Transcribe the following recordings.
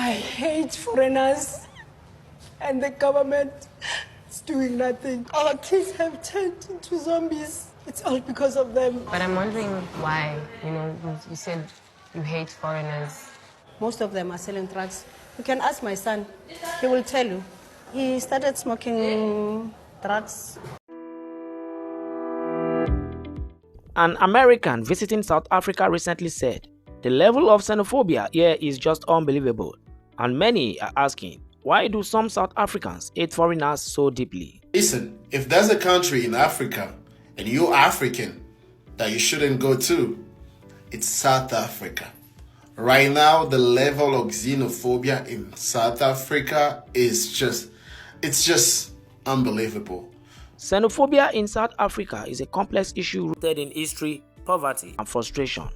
I hate foreigners, and the government is doing nothing. Our kids have turned into zombies. It's all because of them. But I'm wondering why. You said you hate foreigners. Most of them are selling drugs. You can ask my son. He will tell you. He started smoking drugs. An American visiting South Africa recently said, "The level of xenophobia here is just unbelievable." And many are asking, why do some South Africans hate foreigners so deeply? Listen, if there's a country in Africa and you're African that you shouldn't go to, it's South Africa. Right now, the level of xenophobia in South Africa is just unbelievable. Xenophobia in South Africa is a complex issue rooted in history, poverty, and frustration.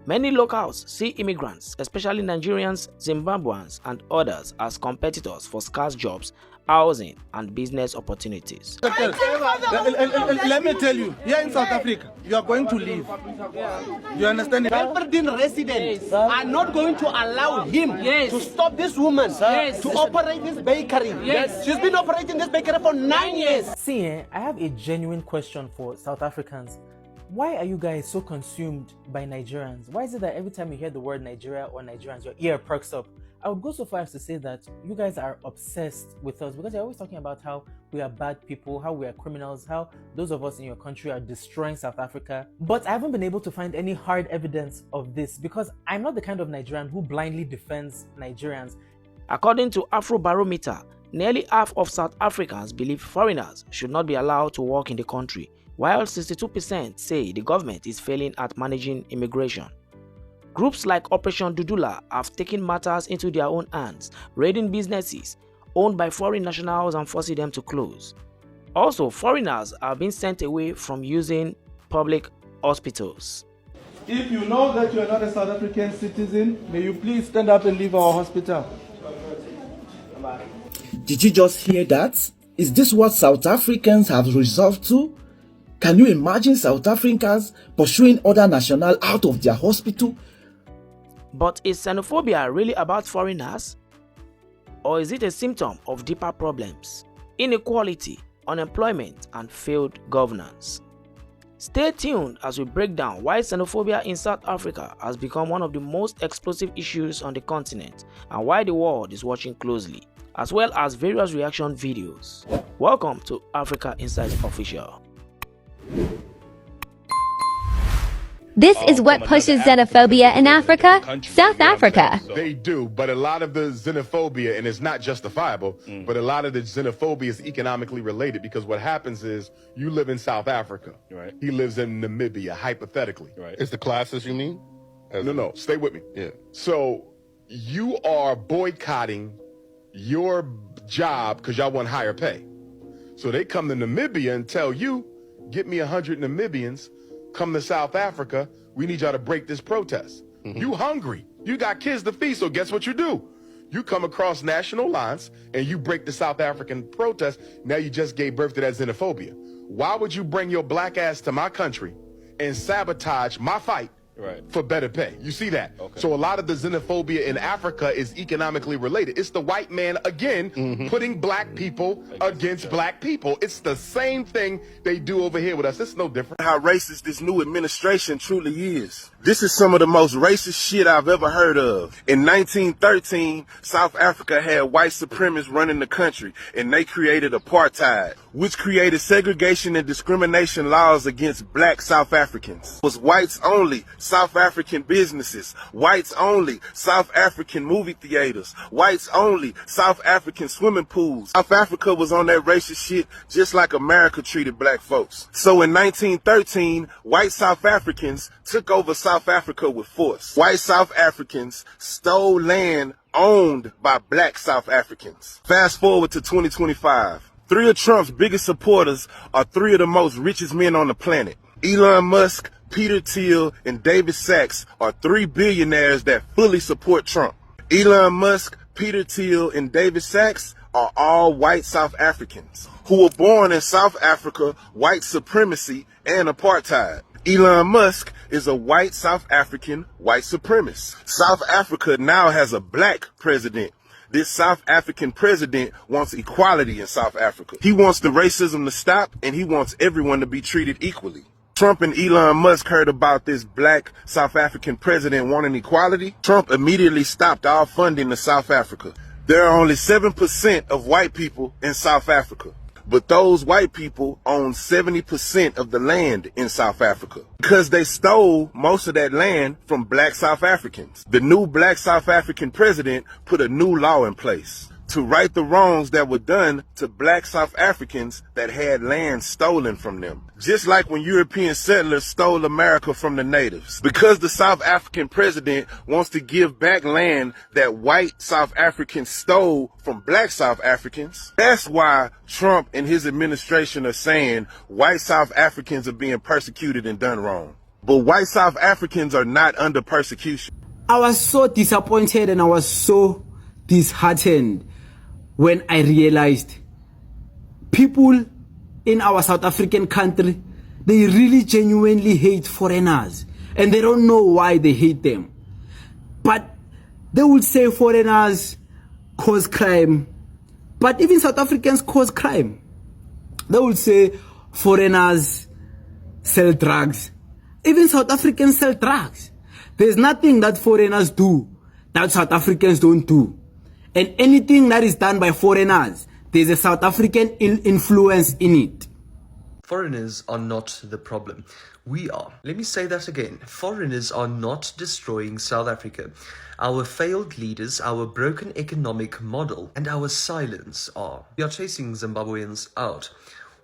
Many locals see immigrants, especially Nigerians, Zimbabweans, and others, as competitors for scarce jobs, housing, and business opportunities. Let me tell you, here in South Africa, you are going to leave. You understand? Aberdeen residents are not going to allow him to stop this woman to operate this bakery. She's been operating this bakery for 9 years. See, I have a genuine question for South Africans. Why are you guys so consumed by Nigerians? Why is it that every time you hear the word Nigeria or Nigerians, your ear perks up? I would go so far as to say that you guys are obsessed with us because you're always talking about how we are bad people, how we are criminals, how those of us in your country are destroying South Africa. But I haven't been able to find any hard evidence of this because I'm not the kind of Nigerian who blindly defends Nigerians. According to Afrobarometer, nearly half of South Africans believe foreigners should not be allowed to work in the country, while 62% say the government is failing at managing immigration. Groups like Operation Dudula have taken matters into their own hands, raiding businesses owned by foreign nationals and forcing them to close. Also, foreigners are being sent away from using public hospitals. If you know that you are not a South African citizen, may you please stand up and leave our hospital. Did you just hear that? Is this what South Africans have resolved to? Can you imagine South Africans pursuing other nationals out of their hospital? But is xenophobia really about foreigners? Or is it a symptom of deeper problems? Inequality, unemployment, and failed governance. Stay tuned as we break down why xenophobia in South Africa has become one of the most explosive issues on the continent and why the world is watching closely, as well as various reaction videos. Welcome to Africa Insight Official. This is what pushes xenophobia in Africa, South Africa. They do, but a lot of the xenophobia, and it's not justifiable, but a lot of the xenophobia is economically related because what happens is you live in South Africa. Right. He lives in Namibia, hypothetically. Right. It's the classes you mean? No, stay with me. Yeah. So you are boycotting your job because y'all want higher pay. So they come to Namibia and tell you, get me 100 Namibians, come to South Africa, we need y'all to break this protest. You hungry, you got kids to feed, so guess what you do? You come across national lines and you break the South African protest. Now you just gave birth to that xenophobia. Why would you bring your black ass to my country and sabotage my fight for better pay? You see that? Okay. So a lot of the xenophobia in Africa is economically related. It's the white man, again, putting black people against black people. It's the same thing they do over here with us. It's no different. How racist this new administration truly is. This is some of the most racist shit I've ever heard of. In 1913, South Africa had white supremacists running the country, and they created apartheid, which created segregation and discrimination laws against black South Africans. It was whites only South African businesses, whites only South African movie theaters, whites only South African swimming pools. South Africa was on that racist shit just like America treated black folks. So in 1913, white South Africans took over South Africa with force. White South Africans stole land owned by black South Africans. Fast forward to 2025. 3 of Trump's biggest supporters are 3 of the most richest men on the planet. Elon Musk, Peter Thiel, and David Sachs are 3 billionaires that fully support Trump. Elon Musk, Peter Thiel, and David Sachs are all white South Africans who were born in South Africa, white supremacy, and apartheid. Elon Musk is a white South African white supremacist. South Africa now has a black president. This South African president wants equality in South Africa. He wants the racism to stop, and he wants everyone to be treated equally. Trump and Elon Musk heard about this black South African president wanting equality. Trump immediately stopped all funding to South Africa. There are only 7% of white people in South Africa. But those white people own 70% of the land in South Africa because they stole most of that land from black South Africans. The new black South African president put a new law in place to right the wrongs that were done to black South Africans that had land stolen from them. Just like when European settlers stole America from the natives. Because the South African president wants to give back land that white South Africans stole from black South Africans, that's why Trump and his administration are saying white South Africans are being persecuted and done wrong. But white South Africans are not under persecution. I was so disappointed and I was so disheartened when I realized people in our South African country, they really genuinely hate foreigners and they don't know why they hate them. But they would say foreigners cause crime, but even South Africans cause crime. They would say foreigners sell drugs. Even South Africans sell drugs. There's nothing that foreigners do that South Africans don't do. And anything that is done by foreigners, there's a South African influence in it. Foreigners are not the problem. We are. Let me say that again. Foreigners are not destroying South Africa. Our failed leaders, our broken economic model, and our silence are. We are chasing Zimbabweans out,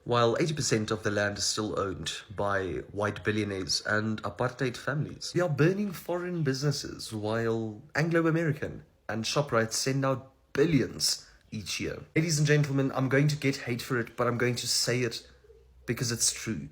while 80% of the land is still owned by white billionaires and apartheid families. We are burning foreign businesses, while Anglo-American and ShopRite send out billions each year. Ladies and gentlemen, I'm going to get hate for it, but I'm going to say it because it's true.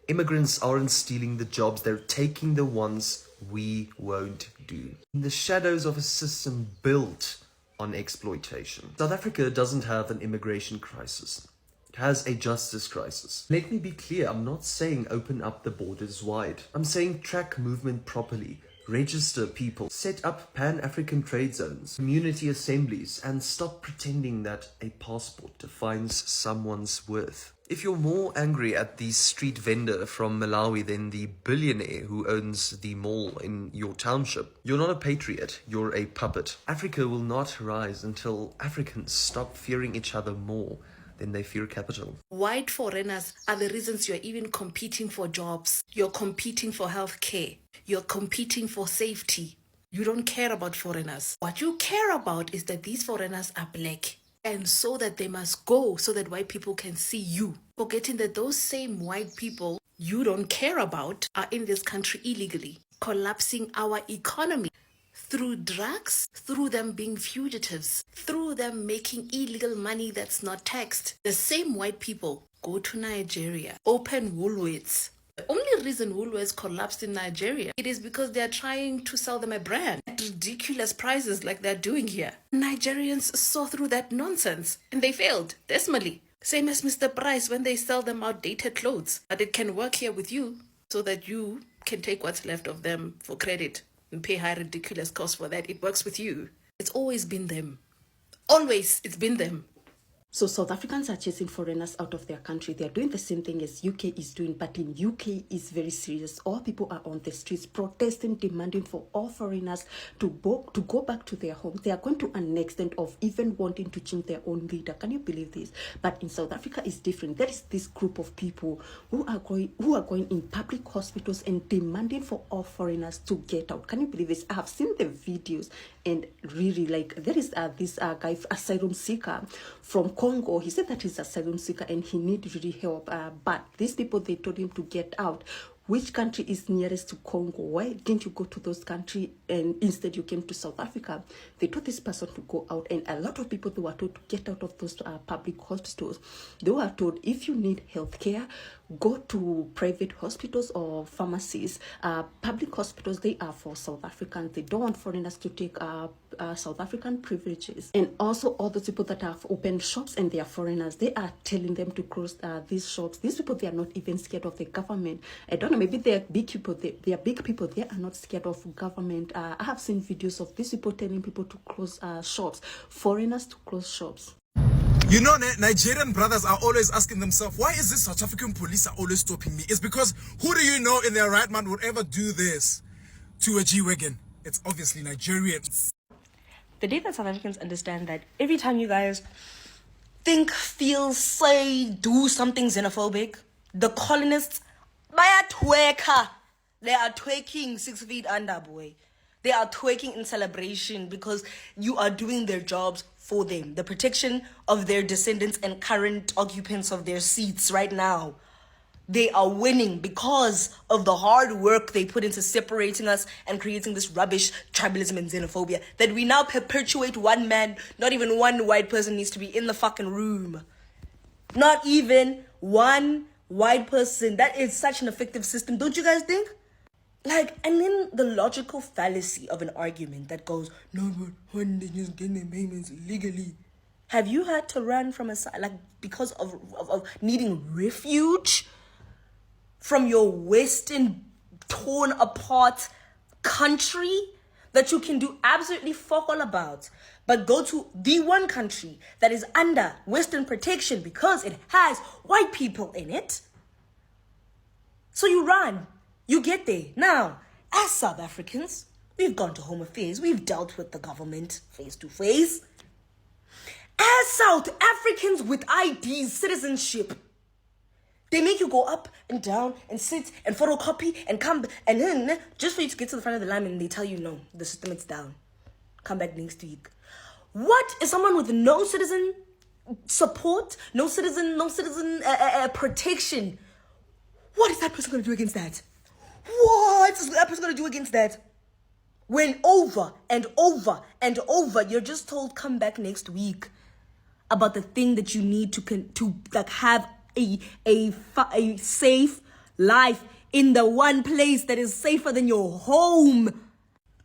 Immigrants aren't stealing the jobs, they're taking the ones we won't do. In the shadows of a system built on exploitation. South Africa doesn't have an immigration crisis. It has a justice crisis. Let me be clear, I'm not saying open up the borders wide. I'm saying track movement properly. Register people, set up pan-African trade zones, community assemblies, and stop pretending that a passport defines someone's worth. If you're more angry at the street vendor from Malawi than the billionaire who owns the mall in your township, you're not a patriot, you're a puppet. Africa will not rise until Africans stop fearing each other more than they fear capital. White foreigners are the reasons you're even competing for jobs. You're competing for healthcare. You're competing for safety. You don't care about foreigners. What you care about is that these foreigners are black, and so that they must go so that white people can see you. Forgetting that those same white people you don't care about are in this country illegally, collapsing our economy. Through drugs, through them being fugitives, through them making illegal money that's not taxed. The same white people go to Nigeria, open Woolworths. The only reason Woolworths collapsed in Nigeria, it is because they're trying to sell them a brand at ridiculous prices like they're doing here. Nigerians saw through that nonsense and they failed, dismally. Same as Mr. Price when they sell them outdated clothes. But it can work here with you so that you can take what's left of them for credit and pay high ridiculous costs for that. It works with you. It's always been them. Always, it's been them. So South Africans are chasing foreigners out of their country. They are doing the same thing as UK is doing, but in UK is very serious. All people are on the streets protesting, demanding for all foreigners to go back to their homes. They are going to an extent of even wanting to change their own leader. Can you believe this? But in South Africa it's different. There is this group of people who are going in public hospitals and demanding for all foreigners to get out. Can you believe this? I have seen the videos and really, like, there is this guy, asylum seeker from Congo. He said that he's an asylum seeker and he needs really help. But these people, they told him to get out. Which country is nearest to Congo? Why didn't you go to those countries and instead you came to South Africa? They told this person to go out, and a lot of people, they were told to get out of those public hospitals. They were told, if you need healthcare, go to private hospitals or pharmacies. Public hospitals, they are for South Africans. They don't want foreigners to take South African privileges. And also all those people that have opened shops and they are foreigners, they are telling them to close these shops. These people, they are not even scared of the government. I don't know, maybe they are big people. They are big people. They are not scared of government. I have seen videos of these people telling people to close shops, foreigners to close shops. You know, Nigerian brothers are always asking themselves, why is this South African police are always stopping me? It's because who do you know in their right mind would ever do this to a G-Wagon? It's obviously Nigerians. The day that South Africans understand that every time you guys think, feel, say, do something xenophobic, the colonists, they are twerking 6 feet under, boy. They are twerking in celebration because you are doing their jobs for them. The protection of their descendants and current occupants of their seats right now. They are winning because of the hard work they put into separating us and creating this rubbish tribalism and xenophobia that we now perpetuate. One man, not even one white person needs to be in the fucking room. Not even one white person. That is such an effective system, don't you guys think? Like, and then the logical fallacy of an argument that goes, no, but when they just get their payments legally. Have you had to run from a side, like, because of needing refuge from your Western torn apart country that you can do absolutely fuck all about, but go to the one country that is under Western protection because it has white people in it? So you run. You get there. Now, as South Africans, we've gone to Home Affairs. We've dealt with the government face to face. As South Africans with IDs, citizenship, they make you go up and down and sit and photocopy and come and then just for you to get to the front of the line and they tell you, no, the system is down. Come back next week. What is someone with no citizen support, no citizen protection? What is that person going to do against that? What is that person going to do against that? When over and over and over, you're just told, come back next week about the thing that you need to like have a safe life in the one place that is safer than your home.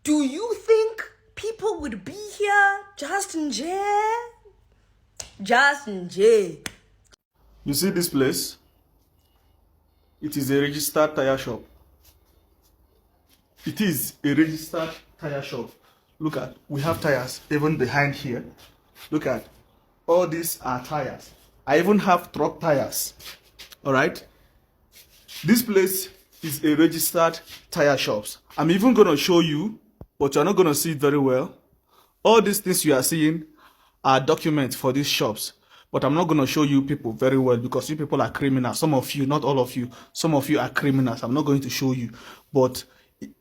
Do you think people would be here just in jail? Just in jail. You see this place? It is a registered tire shop. It is a registered tire shop. Look at, we have tires even behind here. Look at, all these are tires. I even have truck tires. All right. This place is a registered tire shops. I'm even going to show you, but you're not going to see it very well. All these things you are seeing are documents for these shops. But I'm not going to show you people very well because you people are criminals. Some of you, not all of you, some of you are criminals. I'm not going to show you. But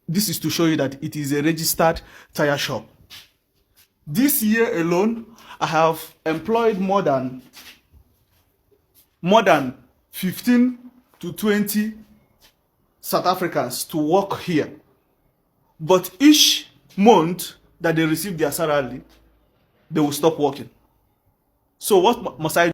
this is to show you that it is a registered tire shop. This year alone, I have employed more than 15 to 20 South Africans to work here. But each month that they receive their salary, they will stop working. So what must I do?